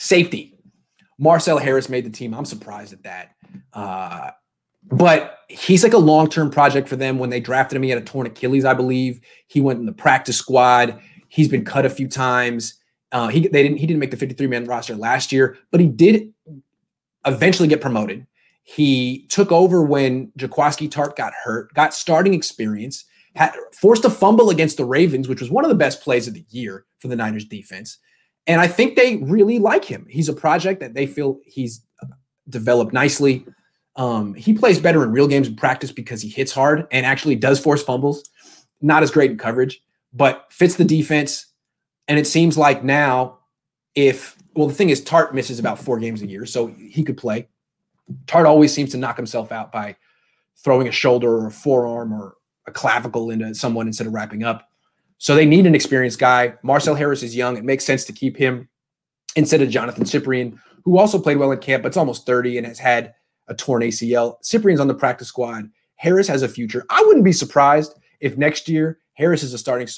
Safety. Marcel Harris made the team. I'm surprised at that. But he's like a long-term project for them. When they drafted him, he had a torn Achilles, I believe. He went in the practice squad. He's been cut a few times. He didn't make the 53-man roster last year, but he did eventually get promoted. He took over when Jaquiski Tartt got hurt, got starting experience, forced a fumble against the Ravens, which was one of the best plays of the year for the Niners defense. And I think they really like him. He's a project that they feel he's developed nicely. He plays better in real games in practice because he hits hard and actually does force fumbles. Not as great in coverage, but fits the defense. And it seems like now the thing is Tartt misses about 4 games a year, so he could play. Tartt always seems to knock himself out by throwing a shoulder or a forearm or a clavicle into someone instead of wrapping up. So they need an experienced guy. Marcel Harris is young. It makes sense to keep him instead of Jonathan Cyprien, who also played well in camp, but it's almost 30 and has had a torn ACL. Cyprien's on the practice squad. Harris has a future. I wouldn't be surprised if next year Harris is a starting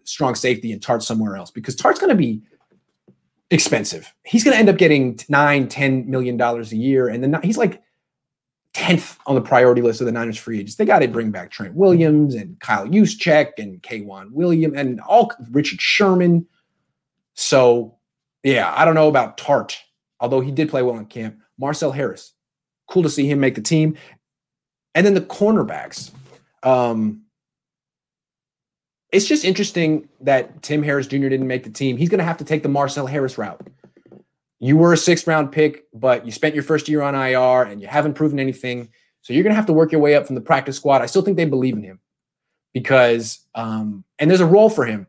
strong safety and Tartt's somewhere else, because Tartt's going to be expensive. He's going to end up getting $9-10 million a year. And then he's like 10th on the priority list of the Niners free agents. They got to bring back Trent Williams and Kyle Juszczyk and Cohn Williams and Richard Sherman. So, yeah, I don't know about Tartt, although he did play well in camp. Marcel Harris, cool to see him make the team. And then the cornerbacks. It's just interesting that Tim Harris Jr. didn't make the team. He's going to have to take the Marcel Harris route. You were a 6th-round pick, but you spent your first year on IR and you haven't proven anything. So you're going to have to work your way up from the practice squad. I still think they believe in him because and there's a role for him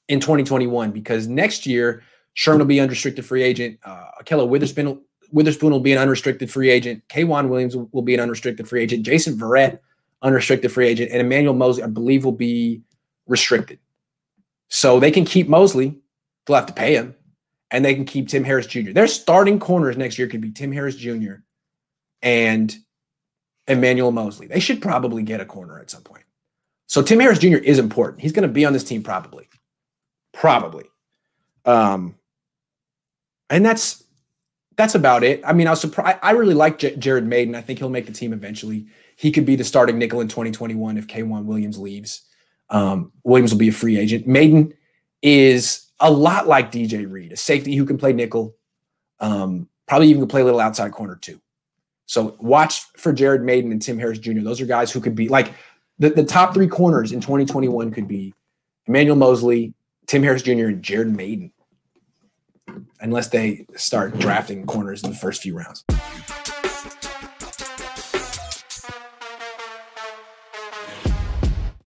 in 2021 because next year Sherman will be unrestricted free agent. Ahkello Witherspoon will be an unrestricted free agent. K'Wan Williams will be an unrestricted free agent. Jason Verrett, unrestricted free agent. And Emmanuel Mosley, I believe, will be restricted. So they can keep Mosley. They'll have to pay him. And they can keep Tim Harris Jr. Their starting corners next year could be Tim Harris Jr. and Emmanuel Mosley. They should probably get a corner at some point. So Tim Harris Jr. is important. He's going to be on this team probably. And that's about it. I mean, I was surprised. I really like Jared Maiden. I think he'll make the team eventually. He could be the starting nickel in 2021 if K'Wan Williams leaves. Williams will be a free agent. Maiden is a lot like DJ Reed, a safety who can play nickel, probably even can play a little outside corner too. So watch for Jared Maiden and Tim Harris Jr. Those are guys who could be like the top 3 corners in 2021 could be Emmanuel Mosley, Tim Harris Jr., and Jared Maiden, unless they start drafting corners in the first few rounds.